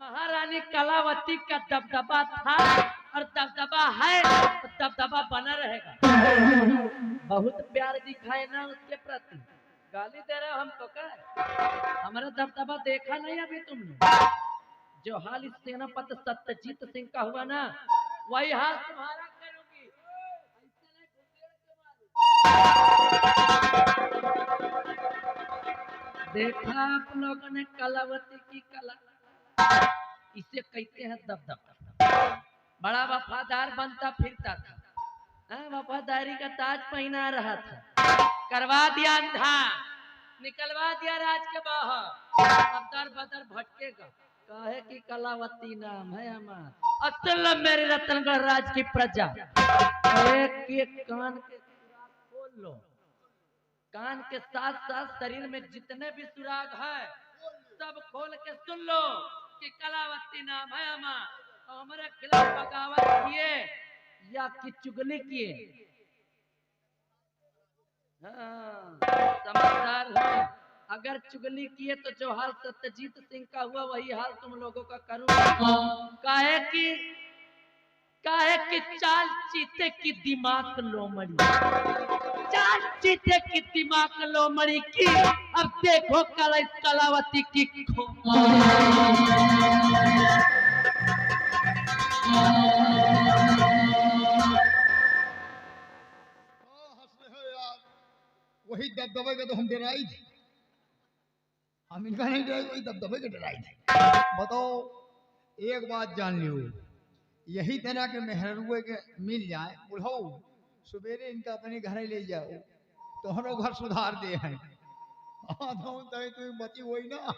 महारानी कलावती का दबदबा था और दबदबा है तो दबदबा बना रहेगा। बहुत प्यार दिखाए ना उसके प्रति, गाली दे रहे हो हमको क्या? हमारा दबदबा देखा नहीं अभी तुमने? जो हाल इस सेनापति सत्यजीत सिंह का हुआ ना, वही हाल तुम्हारा करूंगी। देखा आप लोगों ने कलावती की कला, इसे कहते हैं दबदबा। बड़ा वफादार बनता फिरता था, वफादारी का ताज पहना रहा था, करवा दिया अंधा, निकलवा दिया राज के बाहर, अब दर बदर भटकेगा। काहे की कलावती नाम है हमारा। असल मेरे रतनगढ़ राज की प्रजा, एक एक कान के सुराग खोल लो, कान के साथ साथ शरीर में जितने भी सुराग है सब खोल के सुन लो कि कलावती नाम है हमारा। और हमारे खिलाफ बगावत किए या कि चुगली किए, समझदार हो। अगर चुगली किए तो जो हाल सत्यजीत सिंह का हुआ वही हाल तुम लोगों का करूंगा। काहे कि चाल चीते की दिमाग लोमड़ी, चाल चीते की दिमाग लोमड़ी की। अब देखो कलावती की वही दबदबे के तो हम डराई थे, हम इनका नहीं डराई, वही दबदबे के डराई थे। बताओ एक बात जान लियो, यही तरह के मेहरुए के मिल जाए बुढ़ऊ, सवेरे इनका अपने घर ले जाओ तोहरो घर सुधार दे हैं। तो बची हुई ना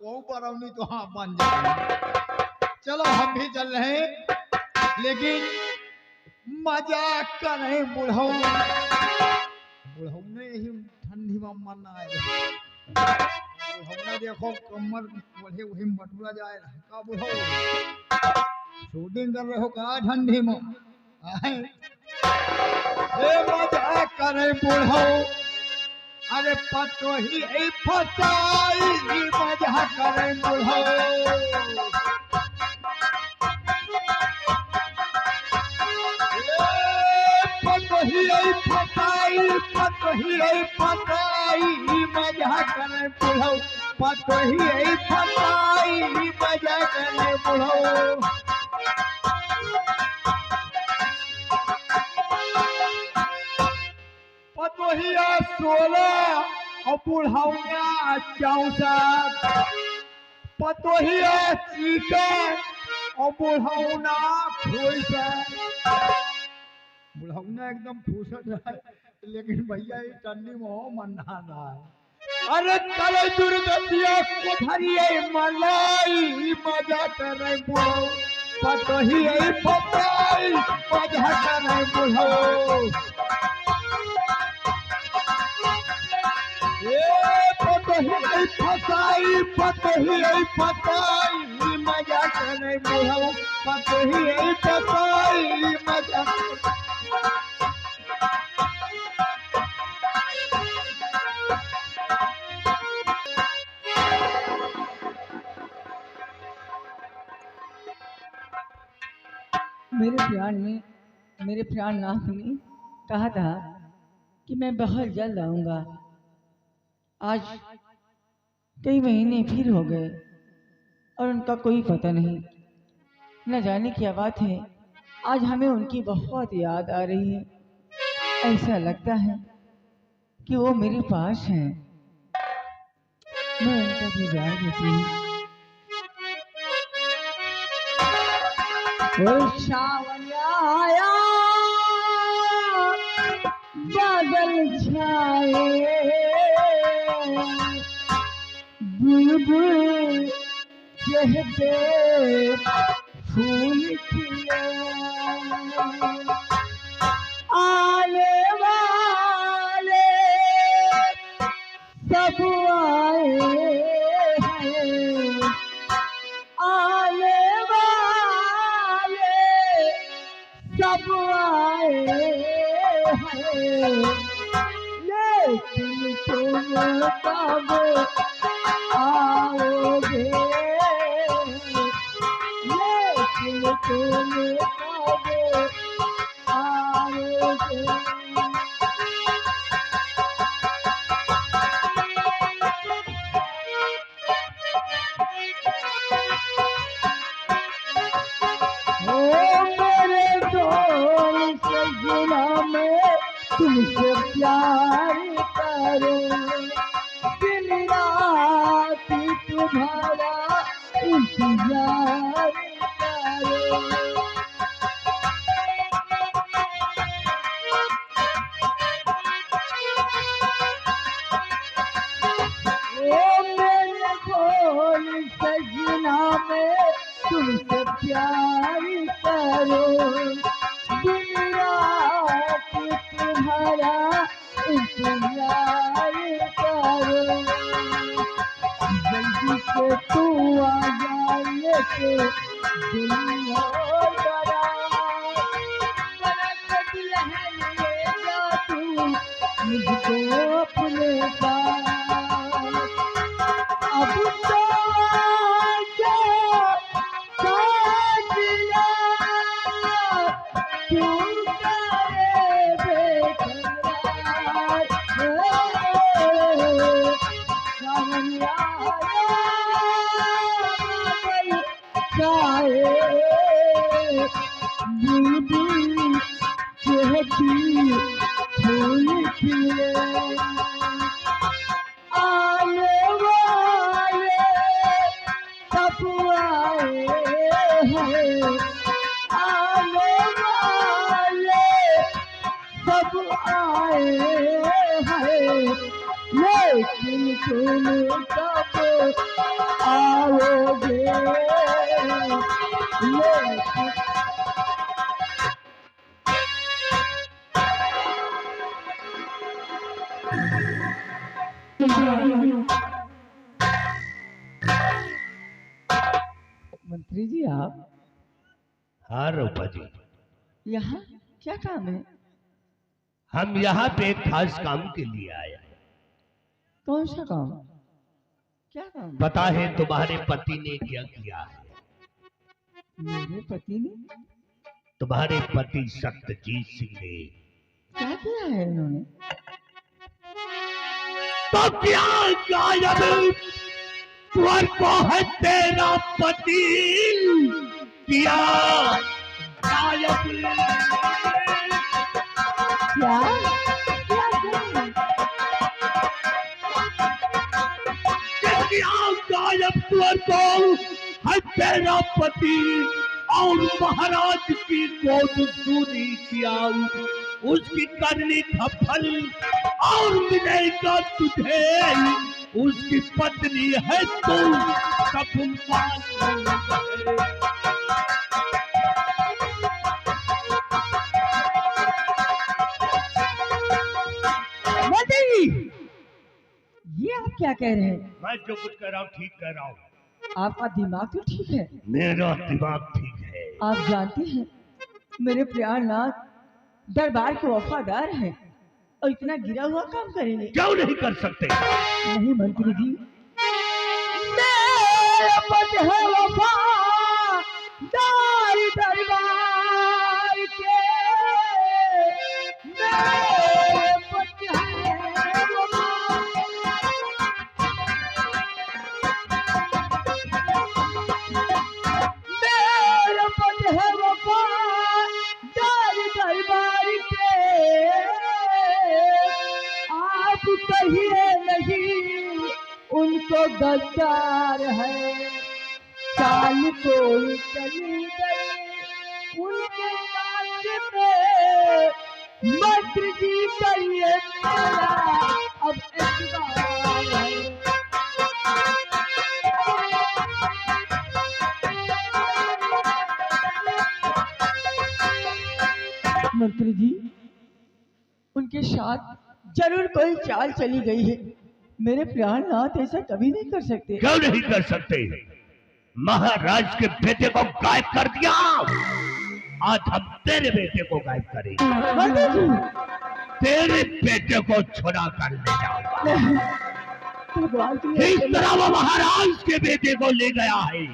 वो पर नहीं तो हाँ बन जाए। चलो हम भी चल रहे हैं, लेकिन मजाक कर रहे बुढ़ऊ, बुढ़ऊ ने यही ठंडी में मरना है। बुढ़ऊ देखो कमर बढ़े वही मटुरा जाए का बुढ़ऊ, शूटिंग कर रहे हो का ठंडी में? मजाक करे बुढ़ऊ, अरे पतो ही फसाई, मजाक करे बुढ़ऊ। फसाई मजा करे बुढ़ऊ, फसाई मजा करे बुढ़ऊ। पतोहिया 16 और बुढ़ौना 64, पतोहिया चिकन और बुढ़ौना फूसट। बुढ़ौना एकदम फूसट है, लेकिन भैया ये ठंडी में हो मन्ना है। अरे चलो दुर्गतिया कोठरिए मलाई, मजा करे बुढ़ऊ, पतोहिया फसाई मजा करे बुढ़ऊ। फसाई मजा करे बुढ़ऊ, फसाई मजा। मेरे प्राणनाथ ने कहा था कि मैं बहुत जल्द आऊंगा। आज कई महीने फिर हो गए और उनका कोई पता नहीं। न जाने क्या बात है, आज हमें उनकी बहुत याद आ रही है। ऐसा लगता है कि वो मेरे पास हैं। मैं उनका इंतजार करती हूँ। सावन आया बादल छाए, बुलबुल चहके फूल खिले, आने वाले सब आए हैं, आने वाले सब आए हैं, लेकिन तुम कब आओगे, तुम्हारा इंतजार करो। ओ मेरे ढोल सजना में तुमसे प्यार करो, दिन रात तुम्हारा इंतजार करो। जल्दी से तू आ जाए के दिल और बड़ा दुल्हन ले जा तू मुझको अपने पास। अब तो आजा साजना, क्यों करे बेकरार। सावन आया चाहे बुलबुल चहकी फूल खिले। आने वाले सब आए हैं, आने वाले सब आए हैं, लेकिन तुम कब आओगे। लेकिन मंत्री जी आप हाँ रूपा जी, यहाँ क्या काम है? हम यहाँ पे एक खास काम के लिए आए हैं। कौन सा काम? क्या काम? पता है तुम्हारे पति ने क्या किया है? मेरे पति ने? तुम्हारे पति सत्यजीत सिंह ने क्या किया है इन्होंने? तो क्या गायब स्वर को है तेरा पति किया गायब। क्या क्या किया? क्या गायब स्वर को है तेरा पति और महाराज की गोद सूरी किया, उसकी करनी का फल और मिलेगा तुझे, उसकी पत्नी है तू कबूल ये आप क्या कह रहे हैं? मैं जो कुछ कह रहा हूँ ठीक कह रहा हूँ। आपका दिमाग तो ठीक है। मेरा दिमाग ठीक है। आप जानते हैं मेरे प्यारनाथ दरबार के वफादार हैं और इतना गिरा हुआ काम करेंगे? क्यों नहीं कर सकते? नहीं मंत्री जी, मेरा पति है वफादार दरबार के, मेरे पति है मेरा पति है वफादार दरबार के। आप कहिए नहीं उनको गद्दार है, चाल कोई चली गई उनके नाच में। मंत्री जी कहिए मेरा अब एतबार है। मंत्री जी, उनके साथ जरूर कोई चाल चली गई है। मेरे प्राणनाथ ऐसा कभी नहीं कर सकते। क्यों नहीं कर सकते? महाराज के बेटे को गायब कर दिया, आज हम तेरे बेटे को गायब करेंगे। मंत्री जी, तेरे बेटे को छुड़ा कर ले जाऊंगा। भगवान की इस तरह वो महाराज के बेटे को ले गया है,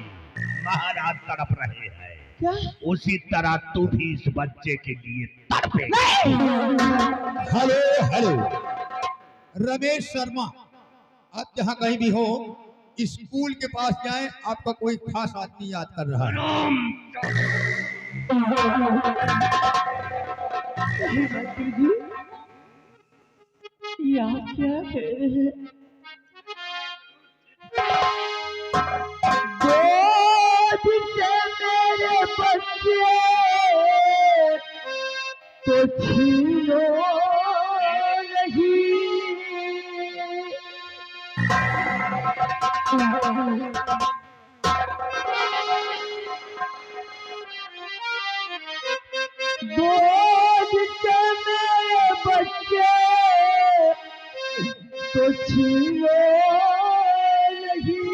महाराज तड़प रहे हैं, क्या? उसी तरह तू भी इस बच्चे के लिए तड़पे। हेलो हेलो, रमेश शर्मा, आप जहाँ कहीं भी हो स्कूल के पास जाएं, आपका कोई खास आदमी याद कर रहा है। मंत्री जी, ये आप क्या कह रहे हैं? छीनो नहीं। गोद के मेरे बच्चे तो छीनो नहीं।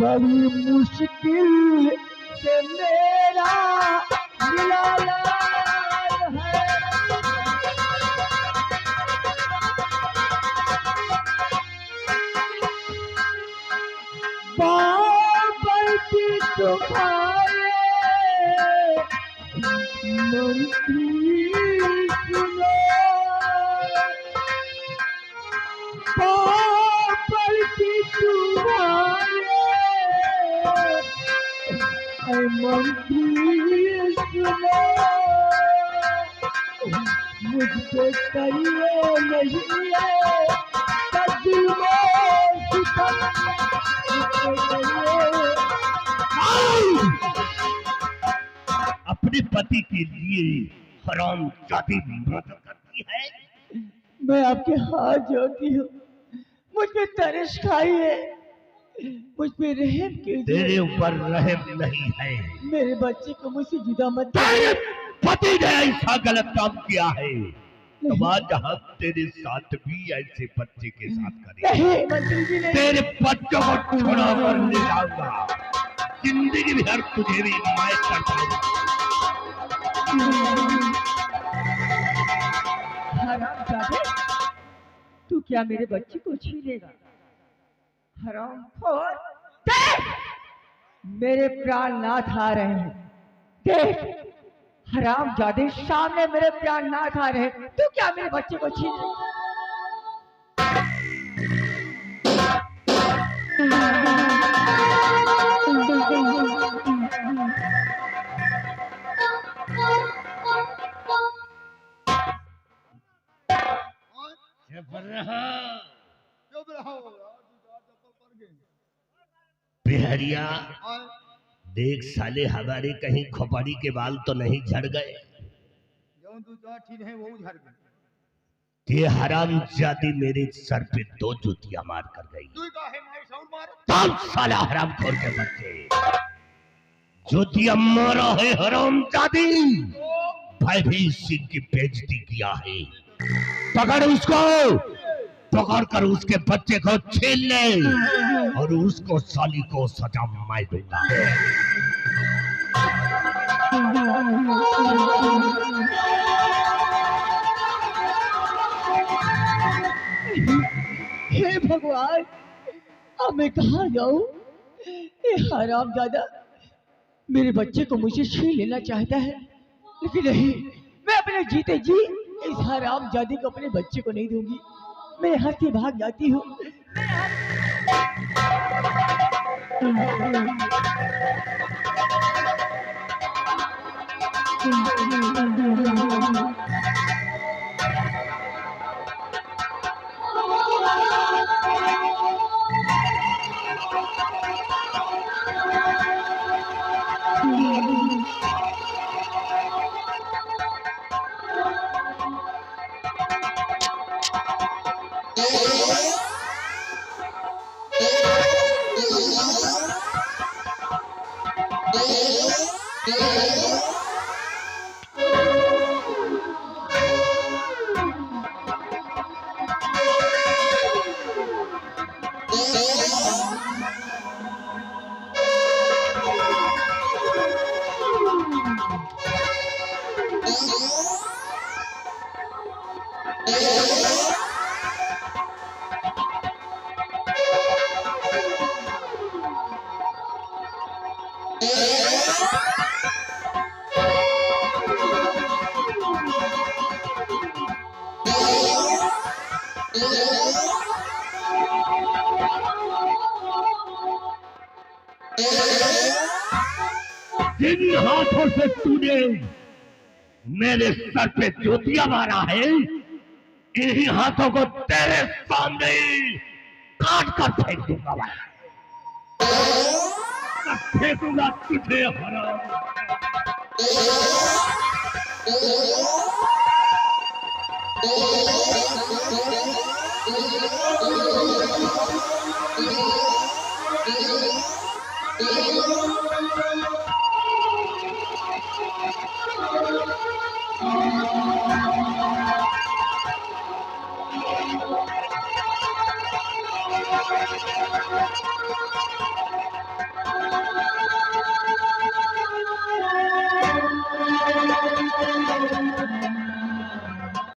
बड़ी मुश्किल से मेरा मिलाना है। बाबर की तुम्हारे मंत्री सुनो। बाबर की तुम्हारे मंत्री सुनो। मुझसे करिए नहीं है दिल में सितम। अपने पति के लिए हराम जाति मदद करती है। मैं आपके हाथ जोड़ती हूँ, मुझ पे तरस खाइए, मुझ पे रहम कीजिए। तेरे ऊपर रहम नहीं है। मेरे बच्चे को मुझसे जुदा मत तेरे कीजिए। पति ने ऐसा गलत काम किया है, तो आज हम तेरे साथ भी ऐसे बच्चे के साथ करेंगे। नहीं मंत्री जी नहीं। तेरे बच्चों को छोड़ा कर ले जाऊंगा, जिंदगी भर तुझे भी मैं कर पाऊंगा। हरामजादे, तू क्या मेरे बच्चे को छीनेगा? हरामखोर, देख मेरे प्राणनाथ आ रहे हैं। देख हरामजादे, सामने मेरे प्राणनाथ आ रहे हैं, तू क्या मेरे बच्चे को छीनेगा? चुप रहो चुप रहो यार, चप्पल पड़ गई। बिहरिया, और देख साले हमारे कहीं खोपड़ी के बाल तो नहीं झड़ गए। जो तू ठीक है वो झड़ गई। ये हराम जाति मेरे सर पे 2 जूतियां मार कर गई। तू का है मार साउंड मार। तब साला हराम खोर के बच्चे जूतियां मारा है हराम जाति। भाई सिंह की बेइज्जती किया है। पकड़ उसको, पकड़ कर उसके बच्चे को छीन ले और उसको साली को सजा मैं दूंगा। हे भगवान, अब मैं कहाँ जाऊं? ये हरामजादा मेरे बच्चे को मुझे छीन लेना चाहता है, लेकिन नहीं, मैं अपने जीते जी इस हरामजादी को अपने बच्चे को नहीं दूंगी। मैं यहाँ से भाग जाती हूँ। जिन हाथों से तूने मेरे सर पे जूतियां मारा है, इन्हीं हाथों को तेरे सामने ही काट कर फेंक दूंगा मैं। फेंकूंगा तुझे हराम।